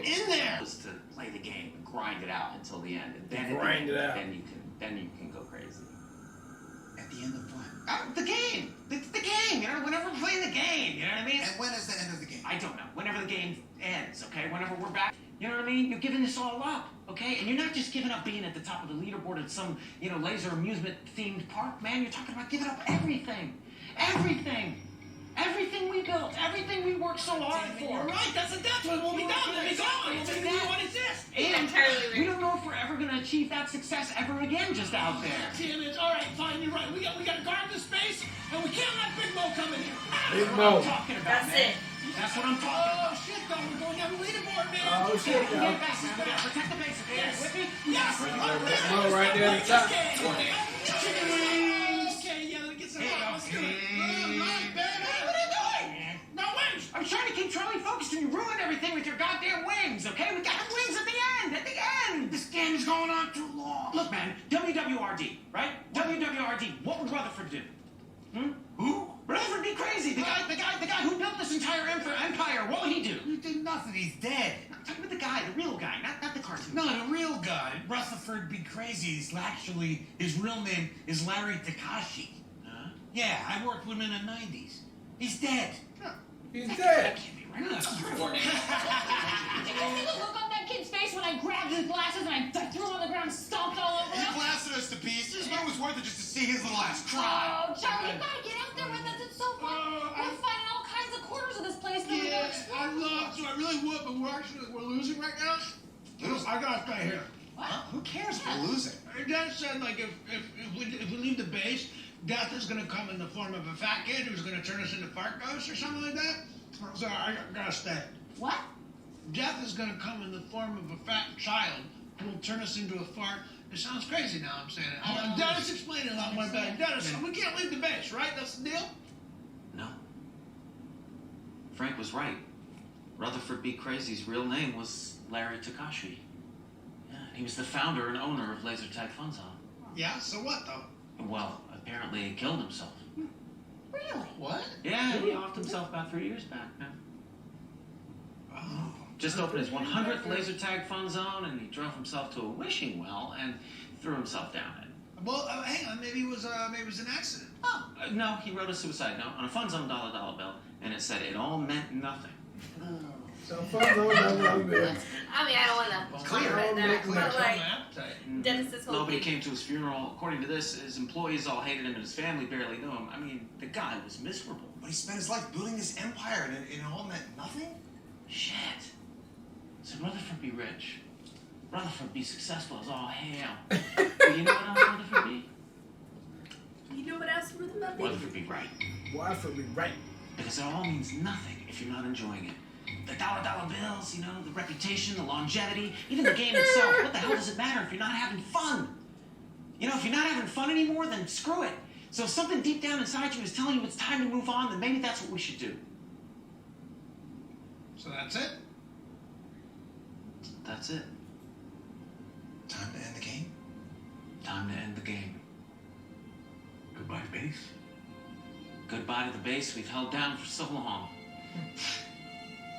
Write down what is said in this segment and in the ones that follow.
in there. Was to play the game and grind it out until the end, and then then you can go crazy. At the end of what? The game. It's the game. You know, whenever we play the game. You know what I mean? And when is the end of the game? I don't know. Whenever the game ends, okay? Whenever we're back. You know what I mean? You're giving this all up, okay? And you're not just giving up being at the top of the leaderboard at some, laser amusement-themed park, man. You're talking about giving up everything. Everything. Everything we built. Everything we worked so hard for. You're right. That's what will be done. We'll be gone. We won't exist. And we don't know if we're ever going to achieve that success ever again just out there. Damn it. All right, fine. You're right. We got to guard the space, and we can't let Big Mo come in here. That's what I'm talking about, That's man. it. That's what I'm talking about. Oh, shit, though. We're going down the leaderboard, man. Oh, shit, Yeah, y'all. protect the base. Yes. With me? Yes. Mo right there at the top. Chicken wings. Okay, yeah, let me get some hot. Let's do it. All right, baby. What are you doing? No wings. I'm trying to keep Charlie focused, and you ruined everything with your goddamn wings, okay? We got wings at the end. At the end. This game is going on too long. Look, man, WWRD, right? WWRD. What would Rutherford do? Who? Rutherford be crazy. The guy who built this entire empire. What would he do? He did nothing. He's dead. I'm talking about the guy, the real guy, not the cartoon. No, the real guy. Rutherford be crazy. He's actually, his real name is Larry Takashi. Huh? Yeah, I worked with him in the 90s. He's dead. He's That dead. can't be right. That's Did you guys see the look on that kid's face when I grabbed his glasses and I threw him on the ground and stomped all over He him? blasted us to pieces, but it was worth it just to see his little ass cry. Oh, Charlie, you gotta get out there with us. It's so fun. We're finding all kinds of corners of this place that we don't explore. I'd love to. I really would, but we're losing right now. I gotta stay here. What? Who cares if we're losing? Dad said, like, if we leave the base, death is gonna come in the form of a fat kid who's gonna turn us into fart ghosts or something like that. So I gotta stay. What? Death is gonna come in the form of a fat child who will turn us into a fart. It sounds crazy now I'm saying it. Dennis explained it a lot more better. Dennis, we can't leave the base, right? That's the deal? No. Frank was right. Rutherford B. Crazy's real name was Larry Takashi. Yeah, and he was the founder and owner of Laser Tag Fun Zone. Yeah, so what though? Well, apparently he killed himself. Really? What? Yeah, he offed himself about 3 years back, man. Oh. Just opened his 100th Laser Tag Fun Zone, and he drove himself to a wishing well and threw himself down it. Well, hang on. Maybe it was an accident. Oh, no, he wrote a suicide note on a Fun Zone dollar bill, and it said it all meant nothing. So fun zone, I mean, I don't want to Clear. comment that, Clear. but like, Appetite. Dennis's whole Nobody thing. came to his funeral. According to this, his employees all hated him and his family barely knew him. I mean, the guy was miserable. But he spent his life building this empire and it all meant nothing? Shit. So Rutherford be rich. Rutherford be successful as all hell. But you know what else Rutherford be? You know what else with him? Rutherford be right. Why for me right? Because it all means nothing if you're not enjoying it. The dollar bills, the reputation, the longevity, even the game itself. What the hell does it matter if you're not having fun? If you're not having fun anymore, then screw it. So if something deep down inside you is telling you it's time to move on, then maybe that's what we should do. So that's it? That's it. Time to end the game? Time to end the game. Goodbye, base. Goodbye to the base we've held down for so long.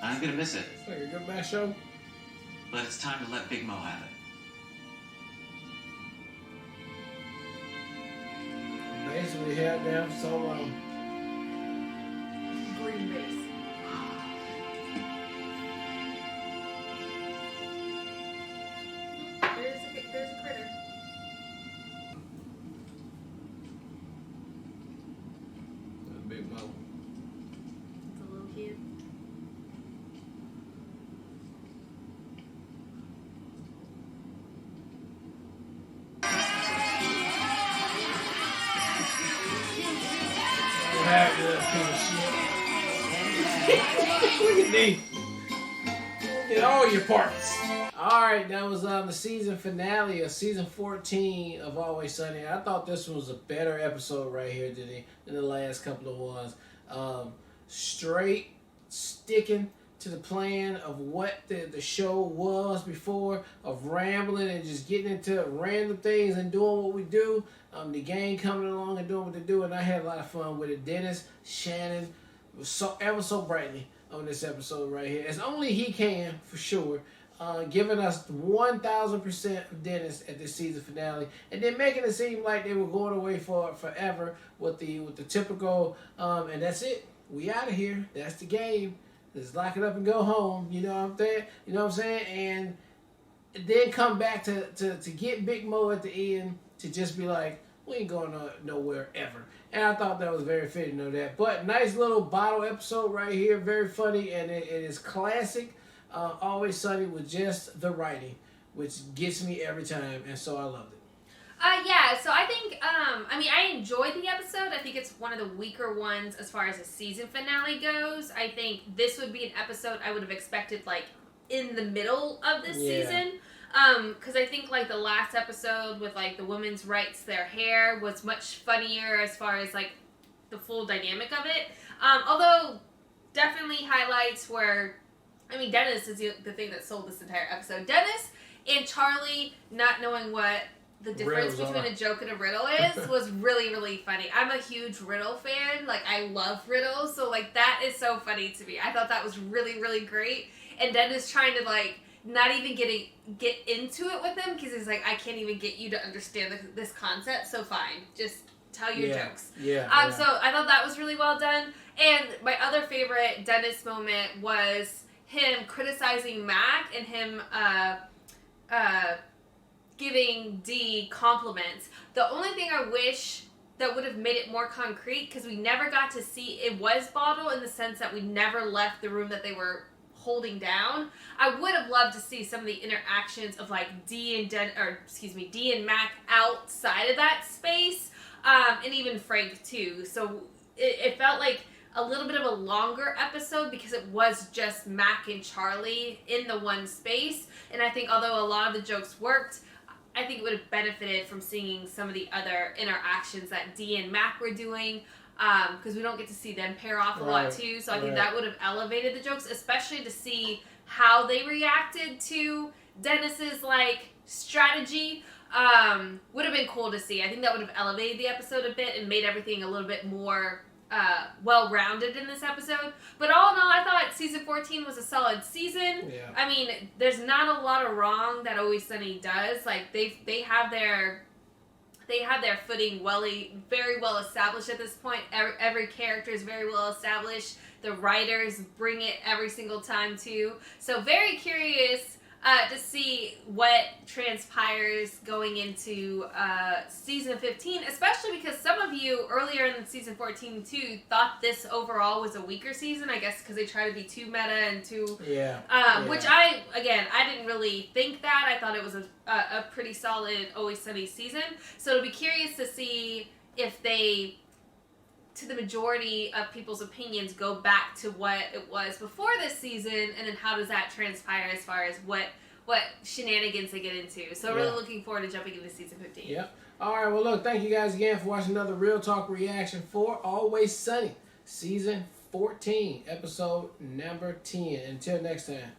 I'm gonna miss it, It's like a good match show. but it's time to let Big Mo have it. Basically held down for so long. Green base. There's a critter. Big Mo. It's a little kid. What happened to that piece of shit? Look at me. Get all your parts. Alright, that was the season finale of season 14 of Always Sunny. I thought this was a better episode right here than the last couple of ones. Straight sticking to the plan of what the show was before, of rambling and just getting into random things and doing what we do. The gang coming along and doing what they do, and I had a lot of fun with it. Dennis, Shannon, ever so brightly. on this episode right here, as only he can for sure. Giving us 1,000% of Dennis at this season finale, and then making it seem like they were going away for forever with the typical, and that's it. We out of here. That's the game. Let's lock it up and go home. You know what I'm saying? You know what I'm saying? And then come back to get Big Mo at the end to just be like, we ain't going nowhere ever. And I thought that was very fitting of that. But nice little bottle episode right here. Very funny, and it is classic. Always Sunny with just the writing, which gets me every time, and so I loved it. Yeah, so I think, I enjoyed the episode. I think it's one of the weaker ones as far as a season finale goes. I think this would be an episode I would have expected, like, in the middle of this season. Because I think, like, the last episode with, like, the women's rights, their hair was much funnier as far as, like, the full dynamic of it. Although, definitely highlights where... Dennis is the thing that sold this entire episode. Dennis and Charlie not knowing what the difference between a joke and a riddle is was really, really funny. I'm a huge riddle fan. Like, I love riddles. So, like, that is so funny to me. I thought that was really, really great. And Dennis trying to, like, not even get into it with him because he's like, I can't even get you to understand this concept. So, fine. Just tell your jokes. Yeah. So, I thought that was really well done. And my other favorite Dennis moment was... him criticizing Mac and him giving Dee compliments. The only thing I wish that would have made it more concrete, because we never got to see, it was Bottle in the sense that we never left the room that they were holding down. I would have loved to see some of the interactions of like Dee and Mac outside of that space, and even Frank too. So it felt like a little bit of a longer episode because it was just Mac and Charlie in the one space. And I think although a lot of the jokes worked, I think it would have benefited from seeing some of the other interactions that Dee and Mac were doing, because we don't get to see them pair off a lot too. So I think that would have elevated the jokes, especially to see how they reacted to Dennis's like strategy. Would have been cool to see. I think that would have elevated the episode a bit and made everything a little bit more well-rounded in this episode. But all in all, I thought season 14 was a solid season. Yeah. There's not a lot of wrong that Always Sunny does. Like they have their footing very well established at this point. Every character is very well established. The writers bring it every single time too. So very curious to see what transpires going into season 15, especially because some of you earlier in season 14 too thought this overall was a weaker season, I guess because they try to be too meta and too... Which I didn't really think that. I thought it was a pretty solid Always Sunny season. So it'll be curious to see if they, to the majority of people's opinions, go back to what it was before this season, and then how does that transpire as far as what shenanigans they get into. So really looking forward to jumping into season 15. Yep. All right, well, look, thank you guys again for watching another Real Talk reaction for Always Sunny, season 14, episode number 10. Until next time.